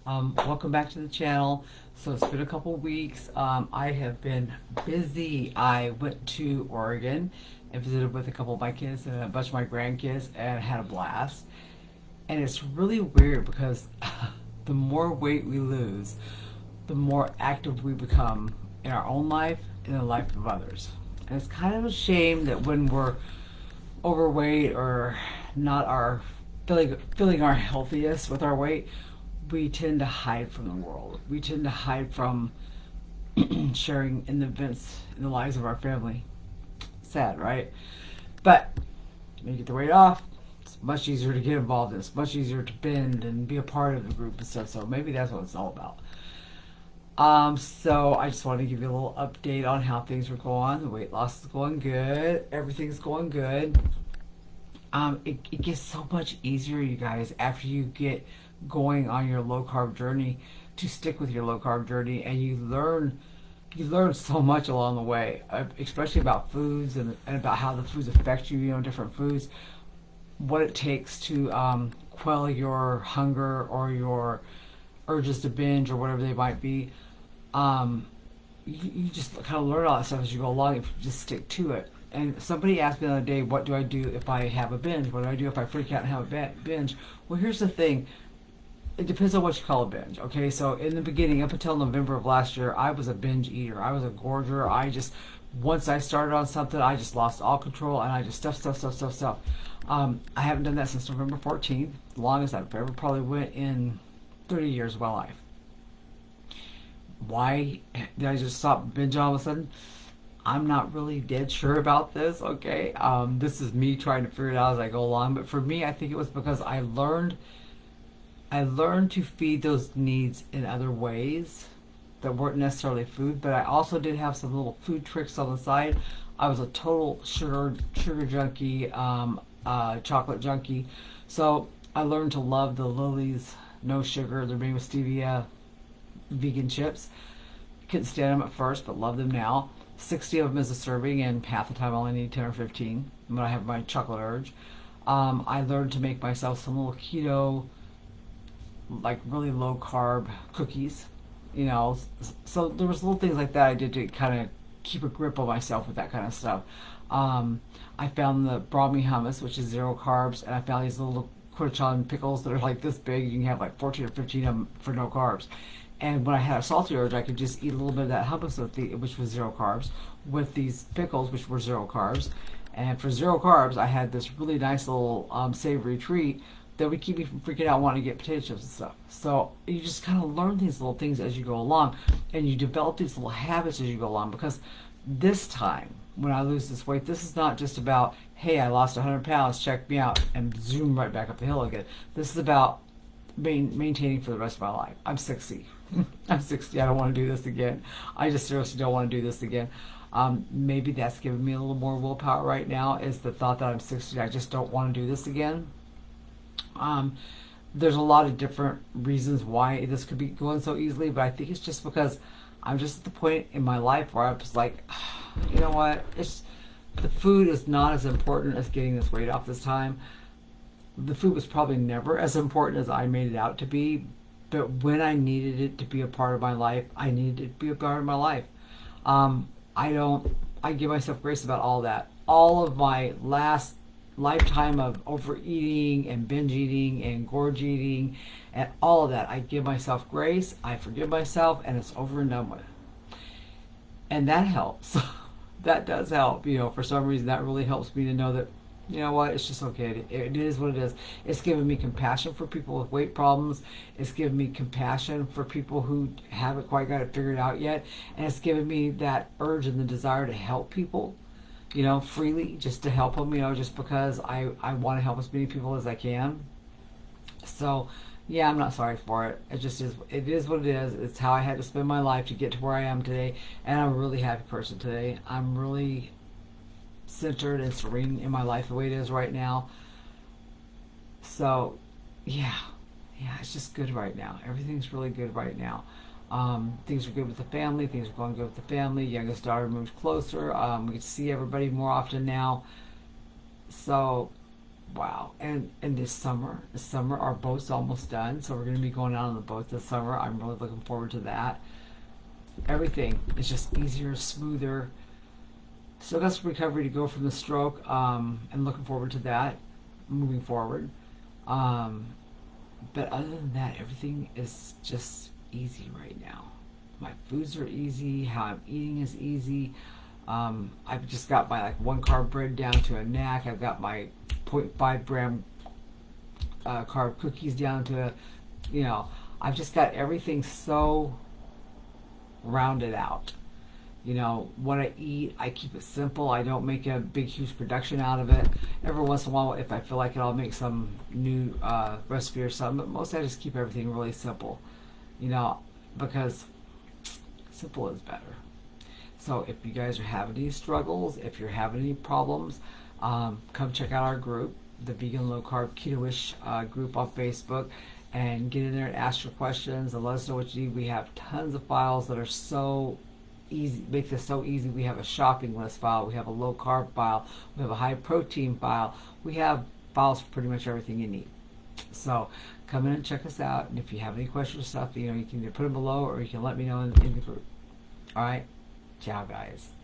Welcome back to the channel. So it's been a couple weeks. I have been busy. I went to Oregon and visited with a couple of my kids and a bunch of my grandkids and had a blast. And it's really weird because the more weight we lose, the more active we become in our own life and in the life of others. And it's kind of a shame that when we're overweight or not our feeling our healthiest with our weight, we tend to hide from the world. We tend to hide from sharing in the events in the lives of our family. Sad, right? But when you get the weight off, it's much easier to get involved in. It's much easier to bend and be a part of the group and stuff. So maybe that's what it's all about. So I just wanted to give you a little update on how things are going. The weight loss is going good. Everything's going good. It gets so much easier, you guys, after you get going on your low carb journey, to stick with your low carb journey, and you learn so much along the way, especially about foods and about how the foods affect you. Different foods, what it takes to quell your hunger or your urges to binge or whatever they might be. Um, you just kind of learn all that stuff as you go along if you just stick to it. And somebody asked me the other day, what do I do if I have a binge? What do I do if I freak out and have a binge? Well, here's the thing. It depends on what you call a binge. Okay, so in the beginning, up until November of last year, I was a binge eater. I was a gorger. Once I started on something, I just lost all control and I just stuff. I haven't done that since November 14th, the longest I've ever probably went in 30 years of my life. Why did I just stop binge all of a sudden? I'm not really dead sure about this, okay? This is me trying to figure it out as I go along. But for me, I think it was because I learned to feed those needs in other ways that weren't necessarily food, but I also did have some little food tricks on the side. I was a total sugar junkie, chocolate junkie. So I learned to love the Lily's no sugar. They're made with stevia vegan chips. Couldn't stand them at first, but love them now. 60 of them is a serving, and half the time I only need 10 or 15 when I have my chocolate urge. I learned to make myself some little keto, like really low carb cookies, So there was little things like that I did to kind of keep a grip on myself with that kind of stuff. I found the brahmi hummus, which is zero carbs, and I found these little Cornichon pickles that are like this big. You can have like 14 or 15 of them for no carbs. And when I had a salty urge, I could just eat a little bit of that hummus, which was zero carbs, with these pickles, which were zero carbs. And for zero carbs, I had this really nice little savory treat that would keep me from freaking out wanting to get potato chips and stuff. So you just kind of learn these little things as you go along, and you develop these little habits as you go along. Because this time, when I lose this weight, this is not just about, hey, I lost 100 pounds, check me out, and zoom right back up the hill again. This is about maintaining for the rest of my life. I'm 60. I'm 60. I don't want to do this again. I just seriously don't want to do this again. Maybe that's giving me a little more willpower right now, is the thought that I'm 60. I just don't want to do this again. There's a lot of different reasons why this could be going so easily, but I think it's just because I'm just at the point in my life where I'm just like, you know what? The food is not as important as getting this weight off this time. The food was probably never as important as I made it out to be, but when I needed it to be a part of my life, I needed it to be a part of my life. I don't, I give myself grace about all that. All of my last lifetime of overeating and binge eating and gorge eating and all of that, I give myself grace, I forgive myself, and it's over and done with. And that helps. That does help. For some reason, that really helps me to know that, you know what, it's just okay. It is what it is. It's given me compassion for people with weight problems. It's given me compassion for people who haven't quite got it figured out yet. And it's given me that urge and the desire to help people, freely, just to help them, just because I want to help as many people as I can. So, yeah, I'm not sorry for it. It is what it is. It's how I had to spend my life to get to where I am today. And I'm a really happy person today. I'm really centered and serene in my life the way it is right now. So, yeah, it's just good right now. Everything's really good right now. Things are good with the family. Things are going good with the family. Youngest daughter moved closer. We get to see everybody more often now. So, wow. And this summer our boat's almost done, so we're going to be going out on the boat this summer. I'm really looking forward to that. Everything is just easier, smoother. Still got some recovery to go from the stroke, and looking forward to that moving forward. Um, but other than that, everything is just easy right now. My foods are easy. How I'm eating is easy. I've just got my like 1 carb bread down to a knack. I've got my 0.5 gram carb cookies down to a, you know, I've just got everything so rounded out. You know, what I eat, I keep it simple. I don't make a big, huge production out of it. Every once in a while, if I feel like it, I'll make some new recipe or something. But mostly I just keep everything really simple, you know, because simple is better. So if you guys are having any struggles, if you're having any problems, come check out our group, the Vegan Low Carb Keto-ish group on Facebook, and get in there and ask your questions and let us know what you need. We have tons of files that are so easy, make this so easy. We have a shopping list file, we have a low carb file, we have a high protein file. We have files for pretty much everything you need. So come in and check us out, and if you have any questions or stuff, you know, you can either put them below or you can let me know in the group. All right, ciao guys.